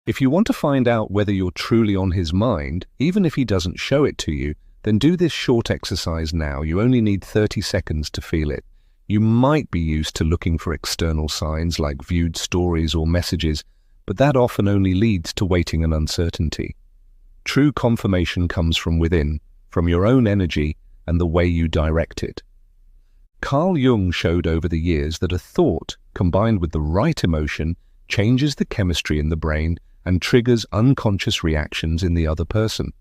If you want to find out whether you're truly on his mind, even if he doesn't show it to you, then do this short exercise now. You only need 30 seconds to feel it. You might be used to looking for external signs like viewed stories or messages, but that often only leads to waiting and uncertainty. True confirmation comes from within, from your own energy and the way you direct it. Carl Jung showed over the years that a thought, combined with the right emotion, changes the chemistry in the brain and triggers unconscious reactions in the other person.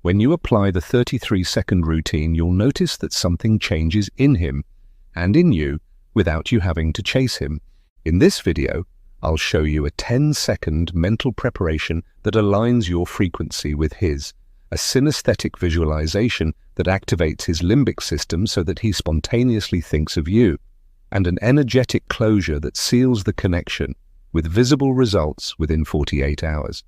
When you apply the 33-second routine, you'll notice that something changes in him and in you without you having to chase him. In this video, I'll show you a 10-second mental preparation that aligns your frequency with his, a synesthetic visualization that activates his limbic system so that he spontaneously thinks of you, and an energetic closure that seals the connection with visible results within 48 hours.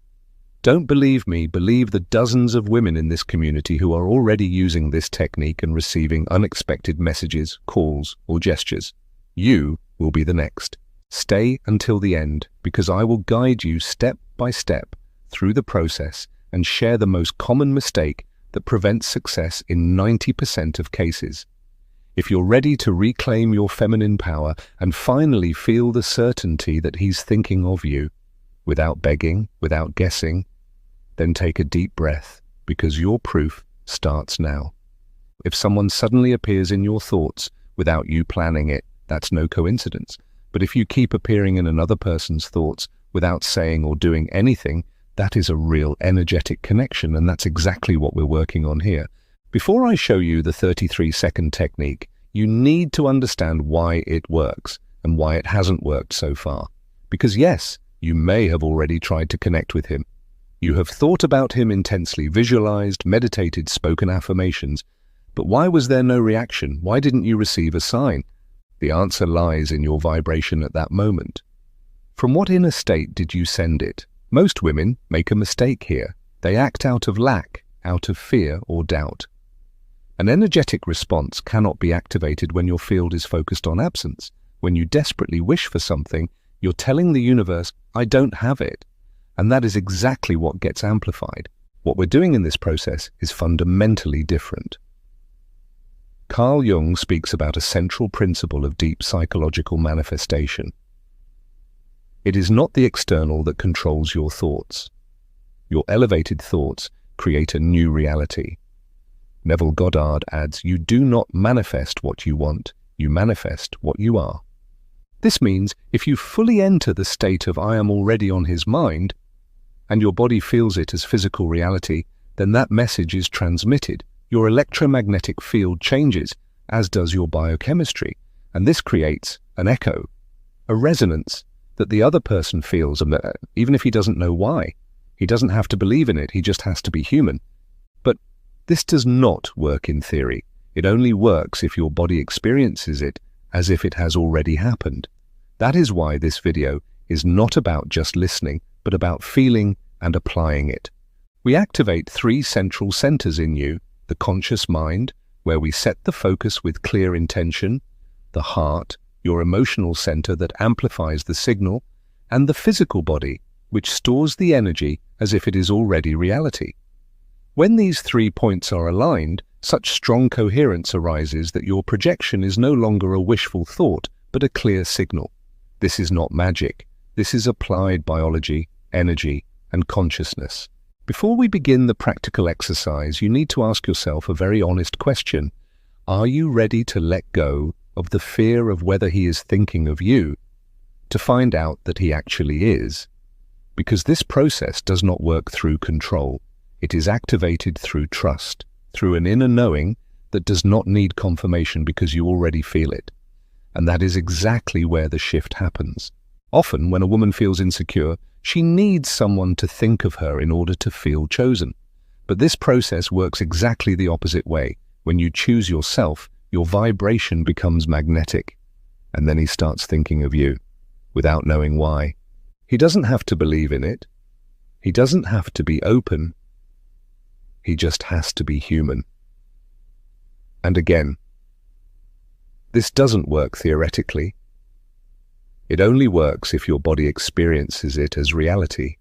Don't believe me, believe the dozens of women in this community who are already using this technique and receiving unexpected messages, calls, or gestures. You will be the next. Stay until the end, because I will guide you step by step through the process and share the most common mistake that prevents success in 90% of cases. If you're ready to reclaim your feminine power and finally feel the certainty that he's thinking of you, without begging, without guessing, then take a deep breath, because your proof starts now. If someone suddenly appears in your thoughts without you planning it, that's no coincidence. But if you keep appearing in another person's thoughts without saying or doing anything, that is a real energetic connection, and that's exactly what we're working on here. Before I show you the 33-second technique, you need to understand why it works and why it hasn't worked so far. Because yes, you may have already tried to connect with him. You have thought about him intensely, visualized, meditated, spoken affirmations. But why was there no reaction? Why didn't you receive a sign? The answer lies in your vibration at that moment. From what inner state did you send it? Most women make a mistake here. They act out of lack, out of fear or doubt. An energetic response cannot be activated when your field is focused on absence. When you desperately wish for something, you're telling the universe, I don't have it. And that is exactly what gets amplified. What we're doing in this process is fundamentally different. Carl Jung speaks about a central principle of deep psychological manifestation. It is not the external that controls your thoughts. Your elevated thoughts create a new reality. Neville Goddard adds, you do not manifest what you want, you manifest what you are. This means if you fully enter the state of I am already on his mind, and your body feels it as physical reality, then that message is transmitted. Your electromagnetic field changes, as does your biochemistry, and this creates an echo, a resonance that the other person feels, even if he doesn't know why. He doesn't have to believe in it, he just has to be human. But this does not work in theory. It only works if your body experiences it as if it has already happened. That is why this video is not about just listening, but about feeling and applying it. We activate 3 central centers in you: the conscious mind, where we set the focus with clear intention; the heart, your emotional center that amplifies the signal; and the physical body, which stores the energy as if it is already reality. When these 3 points are aligned, such strong coherence arises that your projection is no longer a wishful thought, but a clear signal. This is not magic. This is applied biology, energy, and consciousness. Before we begin the practical exercise, you need to ask yourself a very honest question. Are you ready to let go of the fear of whether he is thinking of you, to find out that he actually is? Because this process does not work through control. It is activated through trust, through an inner knowing that does not need confirmation because you already feel it. And that is exactly where the shift happens. Often, when a woman feels insecure, she needs someone to think of her in order to feel chosen. But this process works exactly the opposite way. When you choose yourself, your vibration becomes magnetic. And then he starts thinking of you, without knowing why. He doesn't have to believe in it. He doesn't have to be open. He just has to be human. And again, this doesn't work theoretically. It only works if your body experiences it as reality.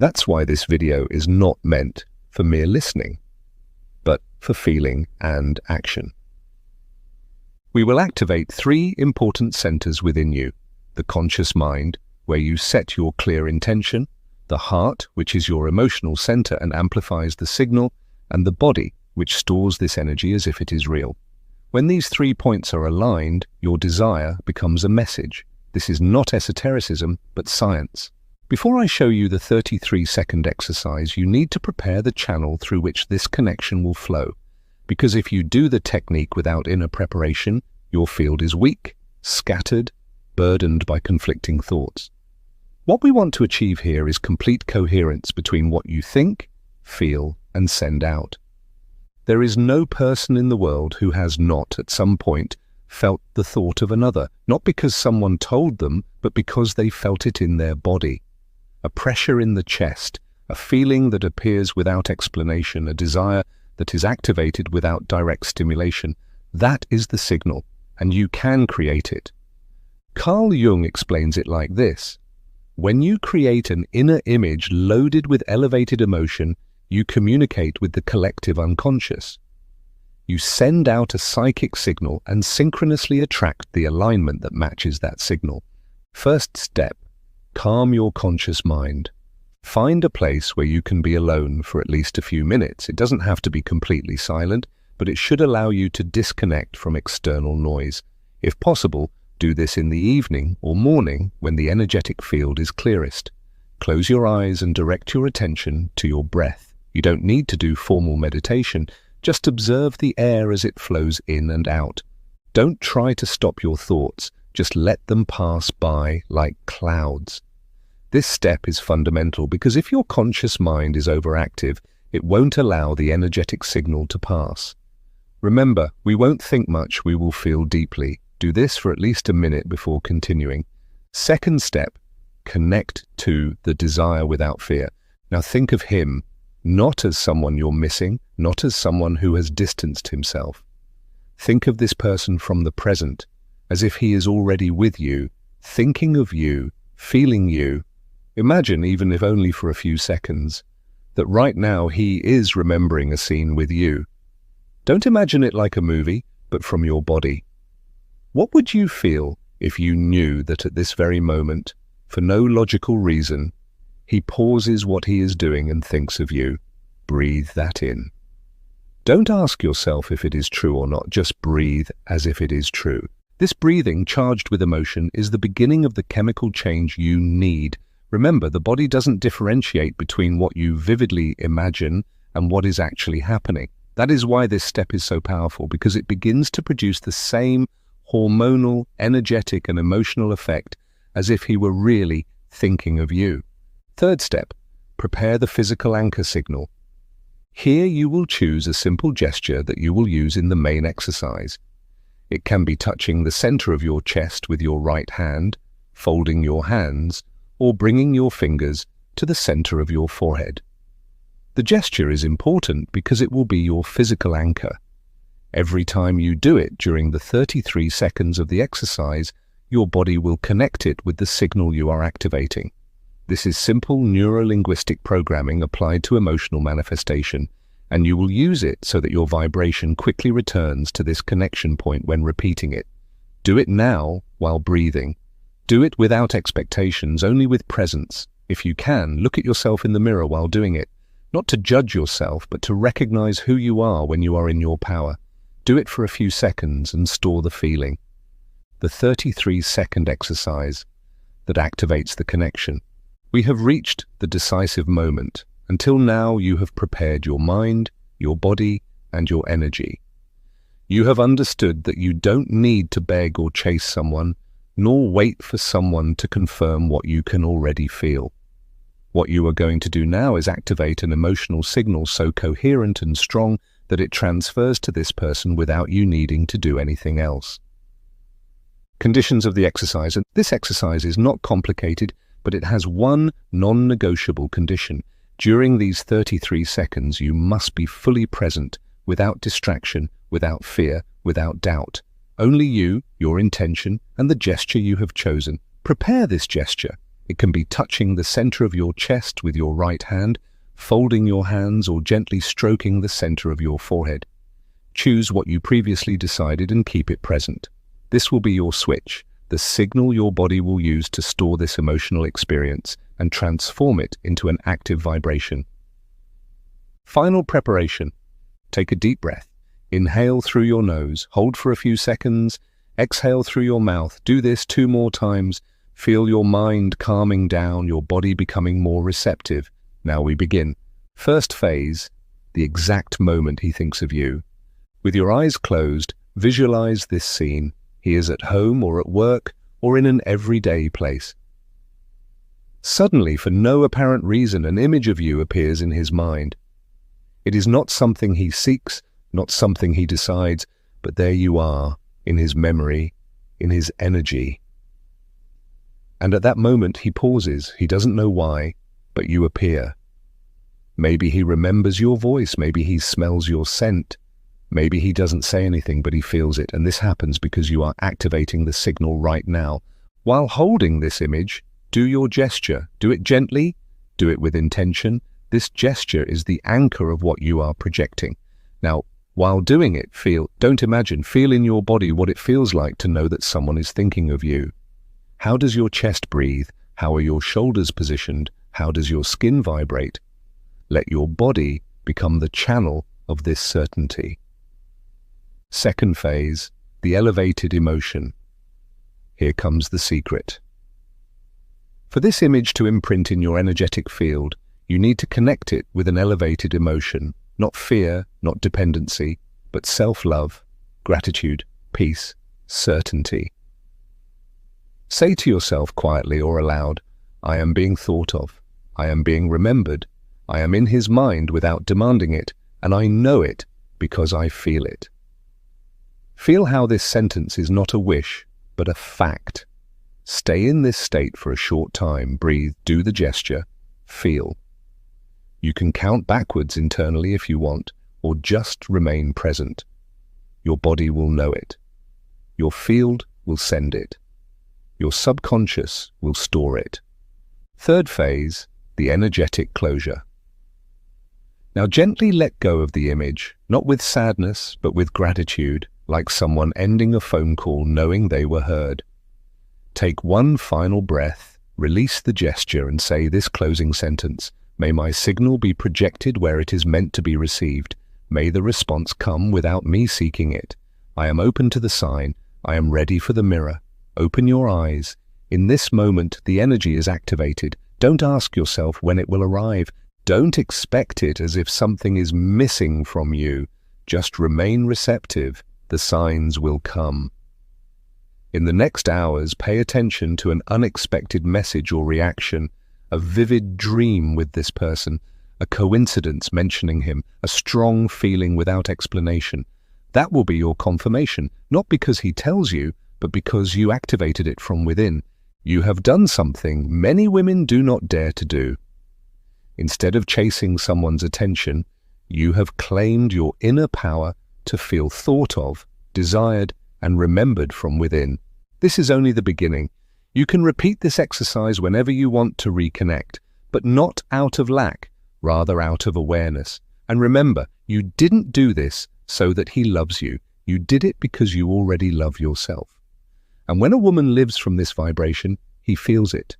That's why this video is not meant for mere listening, but for feeling and action. We will activate 3 important centers within you: the conscious mind, where you set your clear intention; the heart, which is your emotional center and amplifies the signal; and the body, which stores this energy as if it is real. When these 3 points are aligned, your desire becomes a message. This is not esotericism, but science. Before I show you the 33-second exercise, you need to prepare the channel through which this connection will flow. Because if you do the technique without inner preparation, your field is weak, scattered, burdened by conflicting thoughts. What we want to achieve here is complete coherence between what you think, feel, and send out. There is no person in the world who has not, at some point, felt the thought of another, not because someone told them, but because they felt it in their body. A pressure in the chest, a feeling that appears without explanation, a desire that is activated without direct stimulation. That is the signal, and you can create it. Carl Jung explains it like this: when you create an inner image loaded with elevated emotion, you communicate with the collective unconscious. You send out a psychic signal and synchronously attract the alignment that matches that signal. First step: calm your conscious mind. Find a place where you can be alone for at least a few minutes. It doesn't have to be completely silent, but it should allow you to disconnect from external noise. If possible, do this in the evening or morning when the energetic field is clearest. Close your eyes and direct your attention to your breath. You don't need to do formal meditation, just observe the air as it flows in and out. Don't try to stop your thoughts, just let them pass by like clouds. This step is fundamental because if your conscious mind is overactive, it won't allow the energetic signal to pass. Remember, we won't think much, we will feel deeply. Do this for at least a minute before continuing. Second step: connect to the desire without fear. Now think of him, not as someone you're missing, not as someone who has distanced himself. Think of this person from the present, as if he is already with you, thinking of you, feeling you. Imagine, even if only for a few seconds, that right now he is remembering a scene with you. Don't imagine it like a movie, but from your body. What would you feel if you knew that at this very moment, for no logical reason, he pauses what he is doing and thinks of you? Breathe that in. Don't ask yourself if it is true or not, just breathe as if it is true. This breathing, charged with emotion, is the beginning of the chemical change you need. Remember, the body doesn't differentiate between what you vividly imagine and what is actually happening. That is why this step is so powerful, because it begins to produce the same hormonal, energetic, and emotional effect as if he were really thinking of you. Third step: prepare the physical anchor signal. Here you will choose a simple gesture that you will use in the main exercise. It can be touching the center of your chest with your right hand, folding your hands, or bringing your fingers to the center of your forehead. The gesture is important because it will be your physical anchor. Every time you do it during the 33 seconds of the exercise, your body will connect it with the signal you are activating. This is simple neuro-linguistic programming applied to emotional manifestation, and you will use it so that your vibration quickly returns to this connection point when repeating it. Do it now while breathing. Do it without expectations, only with presence. If you can, look at yourself in the mirror while doing it, not to judge yourself, but to recognize who you are when you are in your power. Do it for a few seconds and store the feeling. The 33-second exercise that activates the connection. We have reached the decisive moment. Until now, you have prepared your mind, your body, and your energy. You have understood that you don't need to beg or chase someone, nor wait for someone to confirm what you can already feel. What you are going to do now is activate an emotional signal so coherent and strong that it transfers to this person without you needing to do anything else. Conditions of the exercise. And this exercise is not complicated, but it has one non-negotiable condition. During these 33 seconds, you must be fully present, without distraction, without fear, without doubt. Only you, your intention, and the gesture you have chosen. Prepare this gesture. It can be touching the center of your chest with your right hand, folding your hands, or gently stroking the center of your forehead. Choose what you previously decided and keep it present. This will be your switch, the signal your body will use to store this emotional experience and transform it into an active vibration. Final preparation. Take a deep breath. Inhale through your nose, hold for a few seconds, exhale through your mouth. Do this 2 more times. Feel your mind calming down, your body becoming more receptive. Now we begin. First phase, the exact moment he thinks of you. With your eyes closed, visualize this scene. He is at home or at work or in an everyday place. Suddenly, for no apparent reason, an image of you appears in his mind. It is not something he seeks, not something he decides, but there you are, in his memory, in his energy. And at that moment he pauses. He doesn't know why, but you appear. Maybe he remembers your voice, maybe he smells your scent, maybe he doesn't say anything but he feels it, and this happens because you are activating the signal right now. While holding this image, do your gesture. Do it gently, do it with intention. This gesture is the anchor of what you are projecting. Now, while doing it, don't imagine, feel in your body what it feels like to know that someone is thinking of you. How does your chest breathe? How are your shoulders positioned? How does your skin vibrate? Let your body become the channel of this certainty. Second phase, the elevated emotion. Here comes the secret. For this image to imprint in your energetic field, you need to connect it with an elevated emotion, not fear, not dependency, but self-love, gratitude, peace, certainty. Say to yourself quietly or aloud, I am being thought of, I am being remembered, I am in his mind without demanding it, and I know it because I feel it. Feel how this sentence is not a wish, but a fact. Stay in this state for a short time, breathe, do the gesture, feel. You can count backwards internally if you want, or just remain present. Your body will know it. Your field will send it. Your subconscious will store it. Third phase, the energetic closure. Now gently let go of the image, not with sadness, but with gratitude, like someone ending a phone call knowing they were heard. Take one final breath, release the gesture and say this closing sentence. May my signal be projected where it is meant to be received. May the response come without me seeking it. I am open to the sign. I am ready for the mirror. Open your eyes. In this moment, the energy is activated. Don't ask yourself when it will arrive. Don't expect it as if something is missing from you. Just remain receptive. The signs will come. In the next hours, pay attention to an unexpected message or reaction. A vivid dream with this person, a coincidence mentioning him, a strong feeling without explanation. That will be your confirmation, not because he tells you, but because you activated it from within. You have done something many women do not dare to do. Instead of chasing someone's attention, you have claimed your inner power to feel thought of, desired, and remembered from within. This is only the beginning. You can repeat this exercise whenever you want to reconnect, but not out of lack, rather out of awareness. And remember, you didn't do this so that he loves you. You did it because you already love yourself. And when a woman lives from this vibration, he feels it.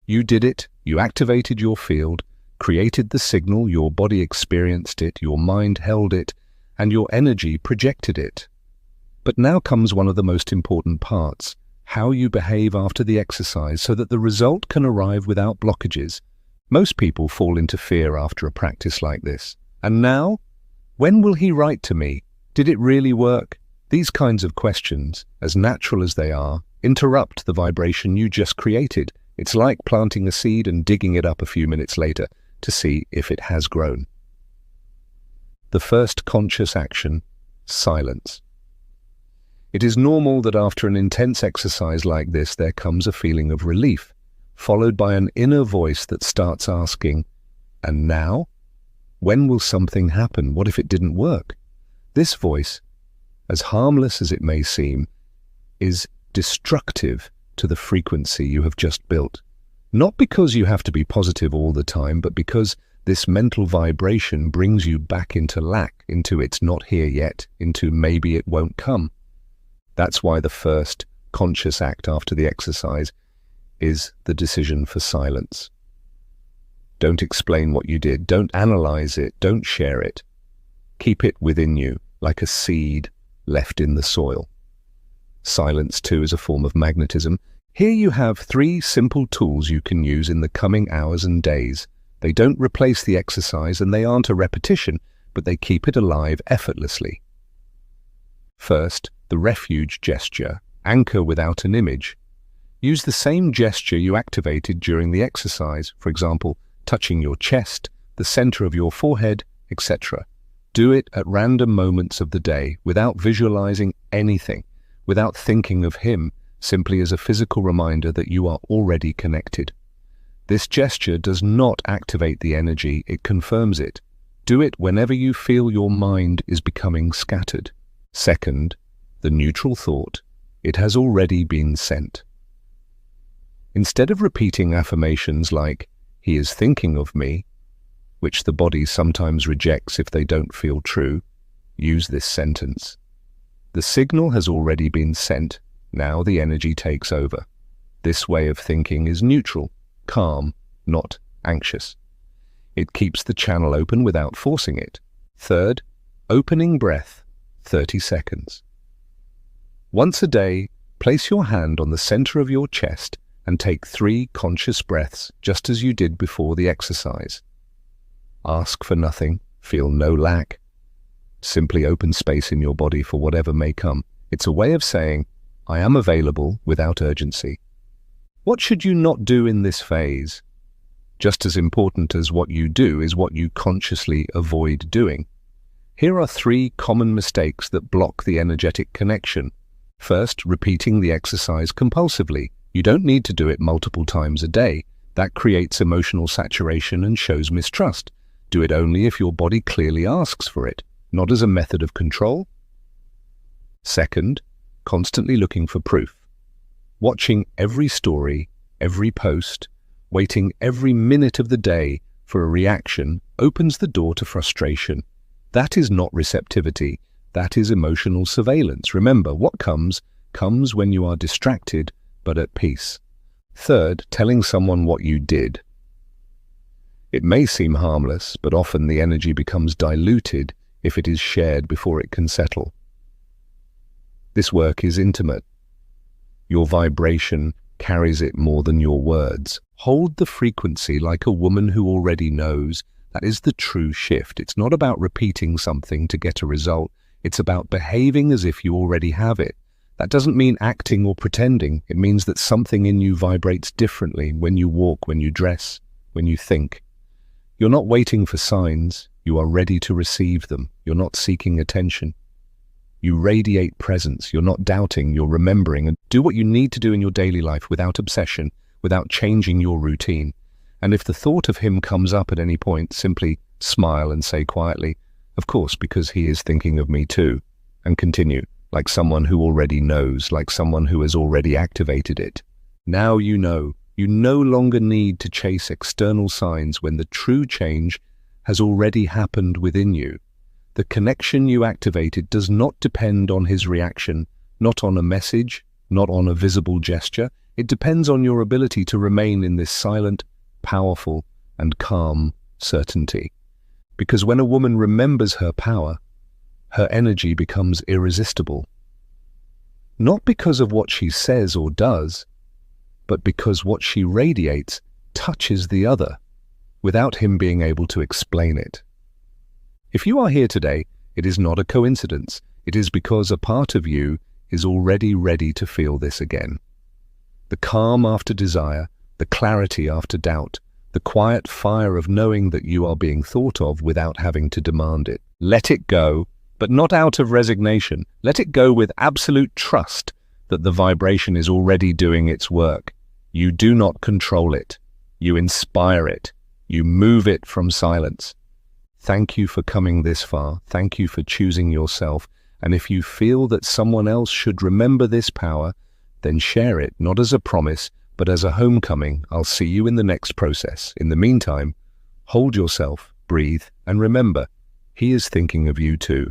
You did it, you activated your field, created the signal, your body experienced it, your mind held it, and your energy projected it. But now comes one of the most important parts. How you behave after the exercise so that the result can arrive without blockages. Most people fall into fear after a practice like this. And now? When will he write to me? Did it really work? These kinds of questions, as natural as they are, interrupt the vibration you just created. It's like planting a seed and digging it up a few minutes later to see if it has grown. The first conscious action, silence. It is normal that after an intense exercise like this, there comes a feeling of relief, followed by an inner voice that starts asking, and now? When will something happen? What if it didn't work? This voice, as harmless as it may seem, is destructive to the frequency you have just built. Not because you have to be positive all the time, but because this mental vibration brings you back into lack, into it's not here yet, into maybe it won't come. That's why the first conscious act after the exercise is the decision for silence. Don't explain what you did. Don't analyze it. Don't share it. Keep it within you, like a seed left in the soil. Silence, too, is a form of magnetism. Here you have 3 simple tools you can use in the coming hours and days. They don't replace the exercise and they aren't a repetition, but they keep it alive effortlessly. First, the refuge gesture. Anchor without an image. Use the same gesture you activated during the exercise, for example, touching your chest, the center of your forehead, etc. Do it at random moments of the day without visualizing anything, without thinking of him, simply as a physical reminder that you are already connected. This gesture does not activate the energy, it confirms it. Do it whenever you feel your mind is becoming scattered. Second, the neutral thought. It has already been sent. Instead of repeating affirmations like, "He is thinking of me," which the body sometimes rejects if they don't feel true, use this sentence. The signal has already been sent, now the energy takes over. This way of thinking is neutral, calm, not anxious. It keeps the channel open without forcing it. Third, opening breath, 30 seconds. Once a day, place your hand on the center of your chest and take 3 conscious breaths, just as you did before the exercise. Ask for nothing, feel no lack. Simply open space in your body for whatever may come. It's a way of saying, I am available without urgency. What should you not do in this phase? Just as important as what you do is what you consciously avoid doing. Here are 3 common mistakes that block the energetic connection. First, repeating the exercise compulsively. You don't need to do it multiple times a day. That creates emotional saturation and shows mistrust. Do it only if your body clearly asks for it, not as a method of control. Second, constantly looking for proof. Watching every story, every post, waiting every minute of the day for a reaction opens the door to frustration. That is not receptivity. That is emotional surveillance. Remember, what comes when you are distracted but at peace. Third, telling someone what you did. It may seem harmless, but often the energy becomes diluted if it is shared before it can settle. This work is intimate. Your vibration carries it more than your words. Hold the frequency like a woman who already knows. That is the true shift. It's not about repeating something to get a result. It's about behaving as if you already have it. That doesn't mean acting or pretending. It means that something in you vibrates differently when you walk, when you dress, when you think. You're not waiting for signs. You are ready to receive them. You're not seeking attention. You radiate presence. You're not doubting. You're remembering. And do what you need to do in your daily life without obsession, without changing your routine. And if the thought of him comes up at any point, simply smile and say quietly, "Of course, because he is thinking of me too," and continue, like someone who already knows, like someone who has already activated it. Now you know. You no longer need to chase external signs when the true change has already happened within you. The connection you activated does not depend on his reaction, not on a message, not on a visible gesture. It depends on your ability to remain in this silent, powerful, and calm certainty. Because when a woman remembers her power, her energy becomes irresistible. Not because of what she says or does, but because what she radiates touches the other, without him being able to explain it. If you are here today, it is not a coincidence. It is because a part of you is already ready to feel this again. The calm after desire, the clarity after doubt, the quiet fire of knowing that you are being thought of without having to demand it. Let it go, but not out of resignation. Let it go with absolute trust that the vibration is already doing its work. You do not control it. You inspire it. You move it from silence. Thank you for coming this far. Thank you for choosing yourself. And if you feel that someone else should remember this power, then share it, not as a promise, but as a homecoming, I'll see you in the next process. In the meantime, hold yourself, breathe, and remember, he is thinking of you too.